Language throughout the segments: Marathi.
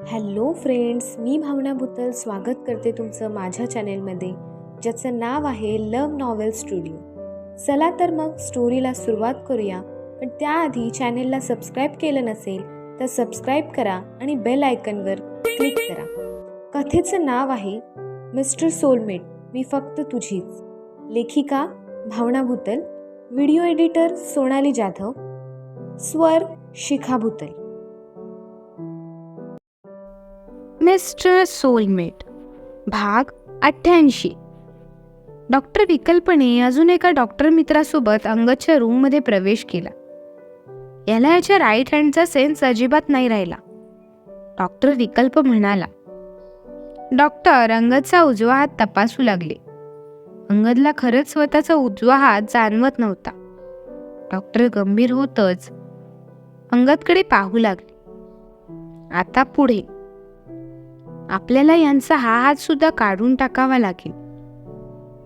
हॅलो फ्रेंड्स, मी भावना भुतल स्वागत करते तुमचं माझ्या चॅनेलमध्ये, ज्याचं नाव आहे लव्ह नॉवेल स्टुडिओ. चला तर मग स्टोरीला सुरुवात करूया. पण त्याआधी चॅनेलला सबस्क्राईब केलं नसेल तर सबस्क्राईब करा आणि बेल आयकनवर क्लिक करा. कथेचं नाव आहे मिस्टर सोलमेट, मी फक्त तुझीच. लेखिका भावना भुतल, व्हिडिओ एडिटर सोनाली जाधव, स्वर शिखा भुतल. मिस्टर सोलमेट भाग 88. डॉक्टर विकल्पने अजून एका डॉक्टर मित्रासोबत अंगदच्या रूममध्ये प्रवेश केला. याला याच्या राईट हँडचा सेन्स अजिबात नाही राहिला. डॉक्टर विकल्प म्हणाला. डॉक्टर अंगदचा उजवा हात तपासू लागले. अंगदला खरंच स्वतःचा उजवा हात जाणवत नव्हता. डॉक्टर गंभीर होतच अंगदकडे पाहू लागले. आता पुढे आपल्याला यांचा हा हात सुद्धा काढून टाकावा लागेल.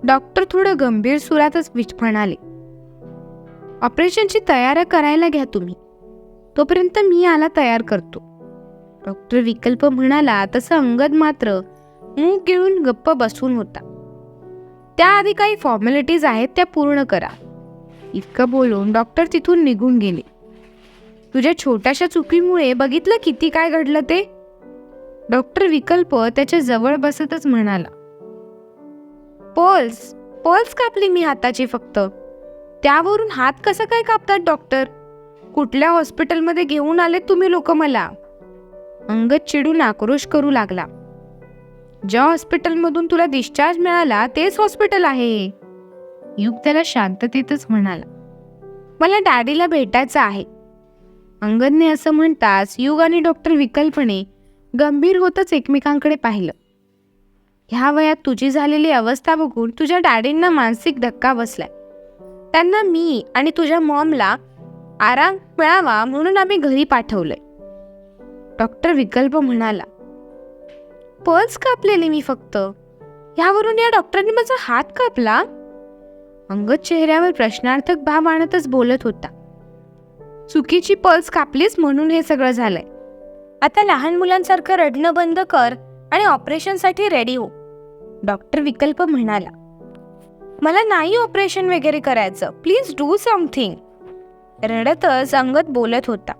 डॉक्टर थोडं गंभीर सुरातच म्हणाले. ऑपरेशनची तयारी करायला घ्या तुम्ही, तोपर्यंत मी याला तयार करतो. डॉक्टर विकल्प म्हणाला तसं अंगद मात्र मूग गिळून गप्प बसून होता. त्याआधी काही फॉर्मॅलिटीज आहेत त्या पूर्ण करा. इतकं बोलून डॉक्टर तिथून निघून गेले. तुझ्या छोट्याशा चुकीमुळे बघितलं किती काय घडलं ते, डॉक्टर विकल्प त्याच्या जवळ बसतच म्हणाला. पल्स कापली मी हाताची फक्त, त्यावरून हात कसा काय कापतात डॉक्टर? कुठल्या हॉस्पिटलमध्ये घेऊन आले तुम्ही लोक मला? अंगद चिडून आक्रोश करू लागला. ज्या हॉस्पिटलमधून तुला डिस्चार्ज मिळाला तेच हॉस्पिटल आहे. युग त्याला शांततेतच म्हणाला. मला डॅडीला भेटायचं आहे. अंगदने असं म्हणताच युग आणि डॉक्टर विकल्पने गंभीर होतच एकमेकांकडे पाहिलं. ह्या वयात तुझी झालेली अवस्था बघून तुझ्या डॅडींना मानसिक धक्का बसलाय. त्यांना मी आणि तुझ्या मॉमला आराम मिळावा म्हणून आम्ही घरी पाठवलंय. डॉक्टर विकल्प म्हणाला. पल्स कापलेली मी फक्त, ह्यावरून या डॉक्टरांनी माझा हात कापला? अंगद चेहऱ्यावर प्रश्नार्थक भाव आणतच बोलत होता. चुकीची पल्स कापलीस म्हणून हे सगळं झालंय. आता लहान मुलांसारखं रडणं बंद कर आणि ऑपरेशनसाठी रेडी हो. डॉक्टर विकल्प म्हणाला. मला नाही ऑपरेशन वगैरे करायचं, प्लीज डू समथिंग. रडतच अंगद बोलत होता.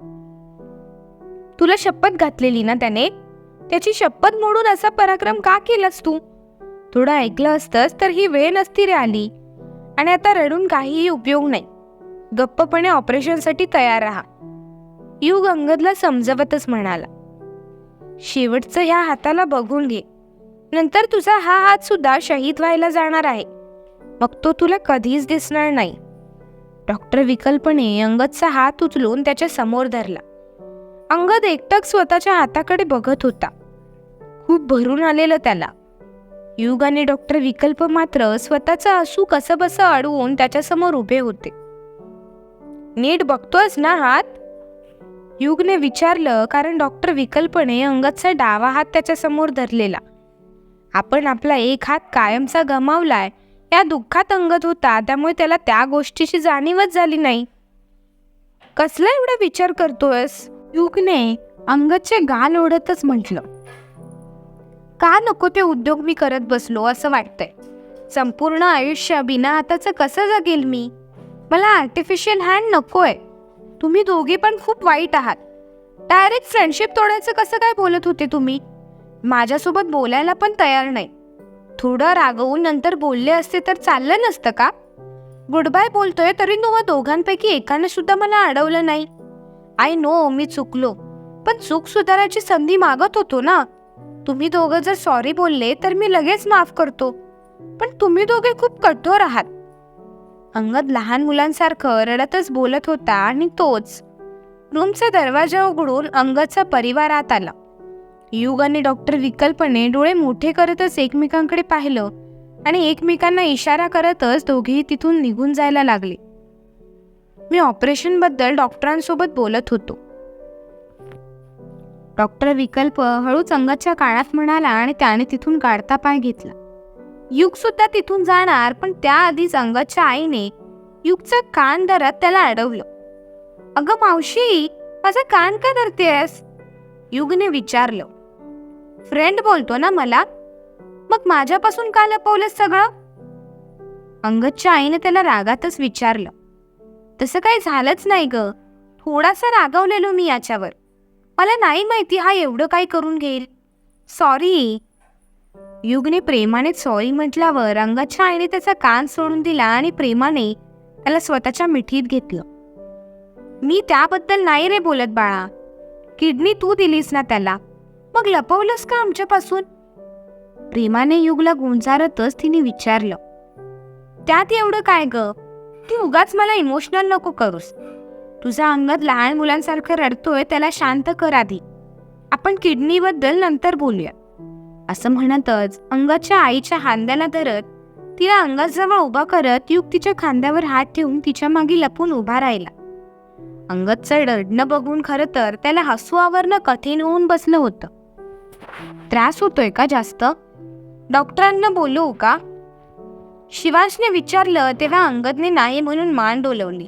तुला शपथ घातलेली ना त्याने, त्याची शपथ मोडून असा पराक्रम का केलास तू? थोडं ऐकलं असतंस तर ही वेळ नसती रे आली. आणि आता रडून काहीही उपयोग नाही. गप्पपणे ऑपरेशनसाठी तयार राहा. युग अंगदला समजवतच म्हणाला. शेवटचं ह्या हाताला बघून घे, नंतर तुझा हा हात सुद्धा शहीद व्हायला जाणार आहे. मग तो तुला कधीच दिसणार नाही. डॉक्टर विकल्पने अंगदचा हात उचलून त्याच्या समोर धरला. अंगद एकटक स्वतःच्या हाताकडे बघत होता. खूप भरून आलेलं त्याला. युग आणि डॉक्टर विकल्प मात्र स्वतःचं आसू कसं बसं अडवून त्याच्यासमोर उभे होते. नीट बघतोस ना हात? युगने विचारलं, कारण डॉक्टर विकल्पने अंगदचा डावा हात त्याच्या समोर धरलेला. आपण आपला एक हात कायमचा गमावलाय या दुःखात अंगद होता, त्यामुळे त्याला त्या गोष्टीची जाणीवच झाली नाही. कसला एवढा विचार करतोयस? युगने अंगदचे गाल ओढतच म्हटलं. का नको ते उद्योग मी करत बसलो असं वाटतंय. संपूर्ण आयुष्य बिना हाताचं कसं जगेल मी? मला आर्टिफिशियल हँड नकोय. तुम्ही दोघे पण खूप वाईट आहात. डायरेक्ट फ्रेंडशिप तोडायचं कसं काय बोलत होते तुम्ही? माझ्यासोबत बोलायला पण तयार नाही. थोडं रागवून नंतर बोलले असते तर चाललं नसतं का? गुड बाय बोलतोय तरी तुम्हा दोघांपैकी एकाने सुद्धा मला अडवलं नाही. आय नो मी चुकलो, पण चूक सुधारायची संधी मागत होतो ना. तुम्ही दोघं जर सॉरी बोलले तर मी लगेच माफ करतो, पण तुम्ही दोघे खूप कठोर आहात. अंगद लहान मुलांसारखं रडतच बोलत होता आणि तोच रूमचा दरवाजा उघडून अंगदचा परिवार आत आला. युग आणि डॉक्टर विकल्पने डोळे मोठे करतच एकमेकांकडे पाहिलं आणि एकमेकांना इशारा करतच दोघेही तिथून निघून जायला लागले. मी ऑपरेशन बद्दल डॉक्टरांसोबत बोलत होतो. डॉक्टर विकल्प हळूच अंगदच्या कानात म्हणाला आणि त्याने तिथून काढता पाय घेतला. युग सुद्धा तिथून जाणार, पण त्याआधीच अंगदच्या आईने युगचा कान धरत त्याला अडवलं. अगं मावशी, माझा कान का धरतेस? युगने विचारलं. फ्रेंड बोलतो ना मला, मग माझ्यापासून का लपवलंस सगळं? अंगदच्या आईने त्याला रागातच विचारलं. तसं काही झालंच नाही ग, थोडासा रागावलेलो मी याच्यावर. मला नाही माहिती हा एवढं काय करून घेईल. सॉरी. युगने प्रेमाने सॉरी म्हटल्यावर अंगदच्या आईने त्याचा कान सोडून दिला आणि प्रेमाने त्याला स्वतःच्या मिठीत घेतलं. मी त्याबद्दल नाही रे बोलत बाळा. किडनी तू दिलीस ना त्याला, मग लपवलंस का आमच्यापासून? प्रेमाने युगला गुंजारतच तिने विचारलं. त्यात एवढं काय ग, ती उगाच मला इमोशनल नको करूस. तुझा अंगद लहान मुलांसारखं रडतोय, त्याला शांत कर आधी. आपण किडनीबद्दल नंतर बोलूया. असं म्हणतच अंगदच्या आईच्या खांद्याला धरत तिला अंगदजवळ उभा करत युग तिच्या खांद्यावर हात ठेवून तिच्या मागे लपून उभा राहिला. अंगदचं रडणं बघून खरं तर त्याला हसू आवरणं कठीण होऊन बसलं होतं. त्रास होतोय का जास्त? डॉक्टरांना बोलवू का? शिवांशने विचारलं तेव्हा अंगदने नाही म्हणून मान डोलवली.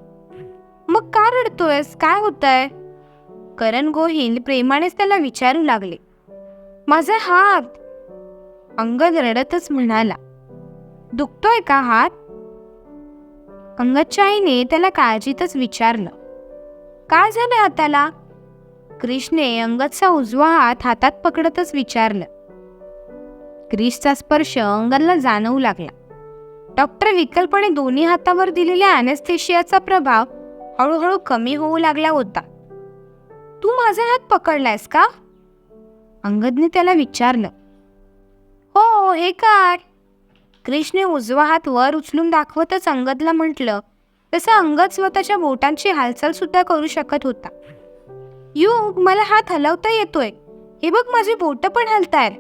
मग का रडतोयस, काय होतंय? करण गोहिल प्रेमानेच त्याला विचारू लागले. माझा हात. अंगद रडतच म्हणाला. दुखतोय का हात? अंगदच्या आईने त्याला काळजीतच विचारलं. काय झालं हाताला? क्रिशने अंगदचा उजवा हात हातात पकडतच विचारलं. क्रिशचा स्पर्श अंगदला जाणवू लागला. डॉक्टर विकल्पने दोन्ही हातावर दिलेल्या अॅनेस्थेशियाचा प्रभाव हळूहळू कमी होऊ लागला होता. तू माझा हात पकडलायस का? अंगदने त्याला विचारलं. हो, हे काय? क्रिशने उजवा हात वर उचलून दाखवतच अंगदला म्हटलं. तसं अंगद स्वतःच्या बोटांची हालचाल सुद्धा करू शकत होता. युग, मला हात हलवता येतोय, हे बघ माझी बोटं पण हलतायत.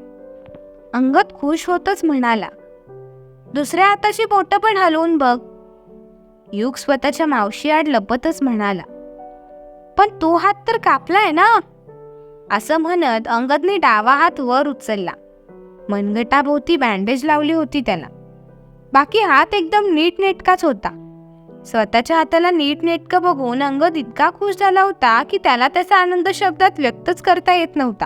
अंगद खुश होतच म्हणाला. दुसऱ्या हाताची बोटं पण हलवून बघ. युग स्वतःच्या मावशी आड लपतच म्हणाला. पण तो हात तर कापलाय ना? असं म्हणत अंगदने डावा हात वर उचलला. मनगटाभोवती बँडेज लावली होती त्याला. बाकी हात एकदम नीटनेटकाच होता. स्वतःच्या हाताला नीटनेटकं बघून अंगद इतका खुश झाला होता की त्याला त्याचा आनंद शब्दात व्यक्तच करता येत नव्हता.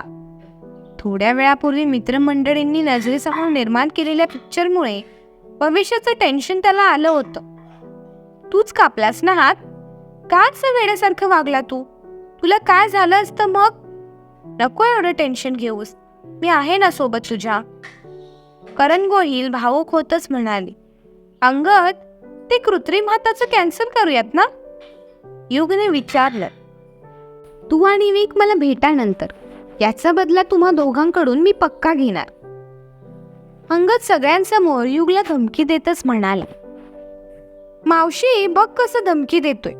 थोड्या वेळापूर्वी मित्रमंडळींनी नजरेसमोर निर्माण केलेल्या पिक्चरमुळे भविष्याचं टेन्शन त्याला आलं होतं. तूच कापलास ना हात? काच वेड्यासारखं वागला तू? तुला काय झालं असतं मग? नको एवढं टेन्शन घेऊस, मी आहे ना सोबत तुझ्या. करण गोहिल भावूक होतच म्हणाले. अंगद, ते कृत्रिम हाताचं कॅन्सल करूयात ना? युगने विचारलं. तू आणि विक मला भेटा नंतर, याचा बदला तुम्हा दोघांकडून मी पक्का घेणार. अंगद सगळ्यांसमोर युगला धमकी देतच म्हणाला. मावशी, बघ कसं धमकी देतोय.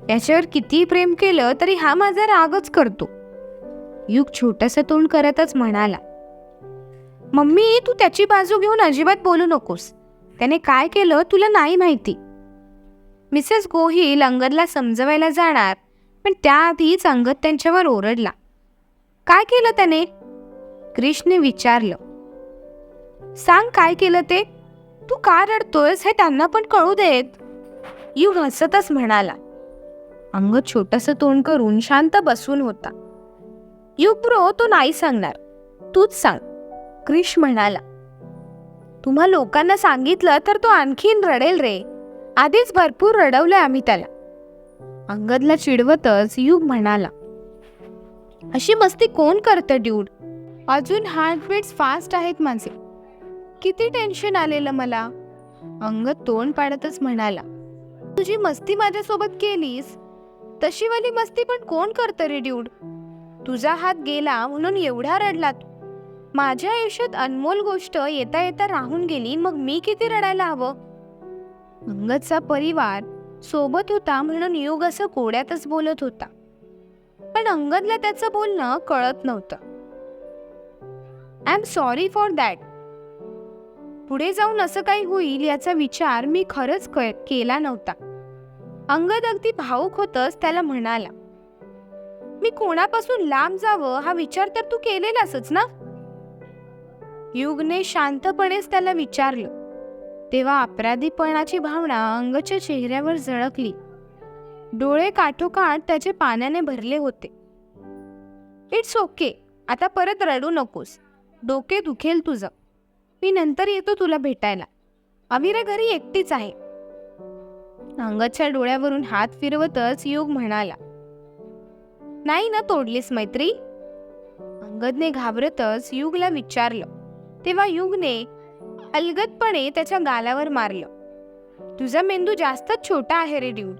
याच्यावर किती प्रेम केलं तरी हा माझा रागच करतो. युग छोटंसं तोंड करतच म्हणाला. मम्मी, तू त्याची बाजू घेऊन अजिबात बोलू नकोस. त्याने काय केलं तुला नाही माहिती. मिसेस गोहिल अंगदला समजवायला जाणार, पण त्याआधीच अंगद त्यांच्यावर ओरडला. काय केलं त्याने? क्रिशने विचारलं. सांग, काय केलं ते? तू का रडतोयस हे त्यांना पण कळू देत. युग हसतच म्हणाला. अंगद छोटंसं तोंड करून शांत बसून होता. युग ब्रो, तो नाही सांगणार, तूच सांग, क्रिश म्हणाला. तुम्हा लोकांना सांगितलं तर तो आणखीन रडेल रे. आधीच भरपूर रडवलंय आम्ही त्याला. अंगदला चिडवतच युग म्हणाला. अशी मस्ती कोण करतं ड्यूड? अजून हार्टबीट्स फास्ट आहेत माझे. किती टेन्शन आलेलं मला. अंगद तोंड पाडतच म्हणाला. तुझी मस्ती माझ्यासोबत केलीस, तशी वाली मस्ती पण कोण करतं रे ड्यूड? तुझा हात गेला म्हणून एवढा रडला तू. माझ्या आयुष्यात अनमोल गोष्ट येता येता राहून गेली, मग मी किती रडायला हवं? अंगदचा परिवार सोबत होता म्हणून युग असं कोड्यातच बोलत होता, पण अंगदला त्याचं बोलणं कळत नव्हतं. I am sorry for that. पुढे जाऊन असं काही होईल याचा विचार मी खरंच केला नव्हता. अंगद अगदी भावूक होतच त्याला म्हणाला. मी कोणापासून लांब जावं हा विचार तर तू केलेलासच ना? युगने शांतपणेच त्याला विचारलं. तेव्हा अपराधीपणाची भावना अंगदच्या चेहऱ्यावर झळकली. डोळे काठोकाठ त्याचे पाण्याने भरले होते. इट्स ओके, आता परत रडू नकोस. डोके दुखेल तुझं. मी नंतर येतो तुला भेटायला. अविरा घरी एकटीच आहे. अंगदच्या डोळ्यावरून हात फिरवतच युग म्हणाला, नाही ना तोडलीस मैत्री? अंगदने घाबरतच युगला विचारलं. तेव्हा युगने अलगदपणे त्याच्या गालावर मारलं. तुझा मेंदू जास्तच छोटा आहे रे ड्यूड.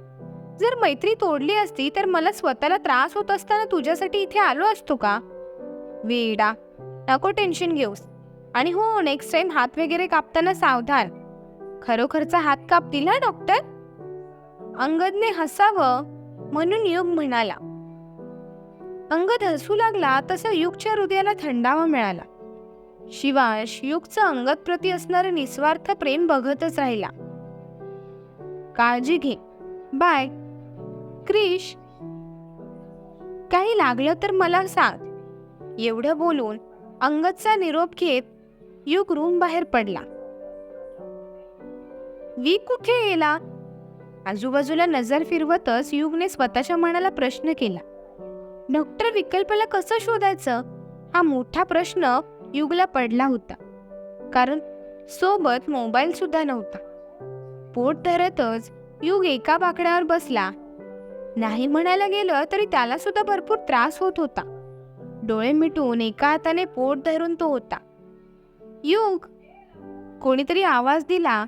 जर मैत्री तोडली असती तर मला स्वतःला त्रास होत असताना तुझ्यासाठी इथे आलो असतो का? वेडा, नको टेन्शन घेऊस. आणि हो, नेक्स्ट टाइम हात वगैरे कापताना सावधान. खरोखरचा हात कापतील हा डॉक्टर? अंगदने हसावं म्हणून युग म्हणाला. अंगद हसू लागला तसा युगच्या हृदयाला थंडावा मिळाला. शिवाश युगचं अंगद प्रती असणारं निस्वार्थ प्रेम बघतच राहिला. काळजी घे. बाय क्रिश. काही लागलं तर मला सांग. एवढं बोलून अंगदचा निरोप घेत युग रूम बाहेर पडला. वी कुठे गेला? आजूबाजूला नजर फिरवतच युगने स्वतःच्या मनाला प्रश्न केला. डॉक्टर विकल्पाला कसं शोधायचं हा मोठा प्रश्न युगला पडला होता. कारण सोबत मोबाईल सुद्धा नव्हता. पोट धरतच युग एका बाकड्यावर बसला. नाही म्हणायला गेलं तरी त्याला सुद्धा भरपूर त्रास होत होता. डोळे मिटून एका हाताने पोट धरून तो होता. युग, कोणीतरी आवाज दिला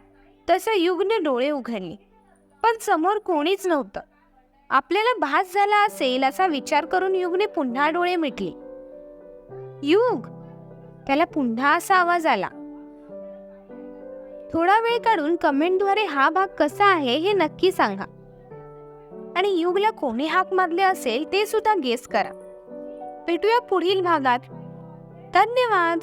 तसं युगने डोळे उघडले, पण समोर कोणीच नव्हतं. आपल्याला भास झाला असेल असा विचार करून युगने पुन्हा डोळे मिटले. युग, त्याला पुन्हा असा आवाज आला. थोडा वेळ काढून कमेंटद्वारे हा भाग कसा आहे हे नक्की सांगा. आणि युगला कोणी हाक मारले असेल ते सुद्धा गेस करा. भेटूया पुढील भागात. धन्यवाद.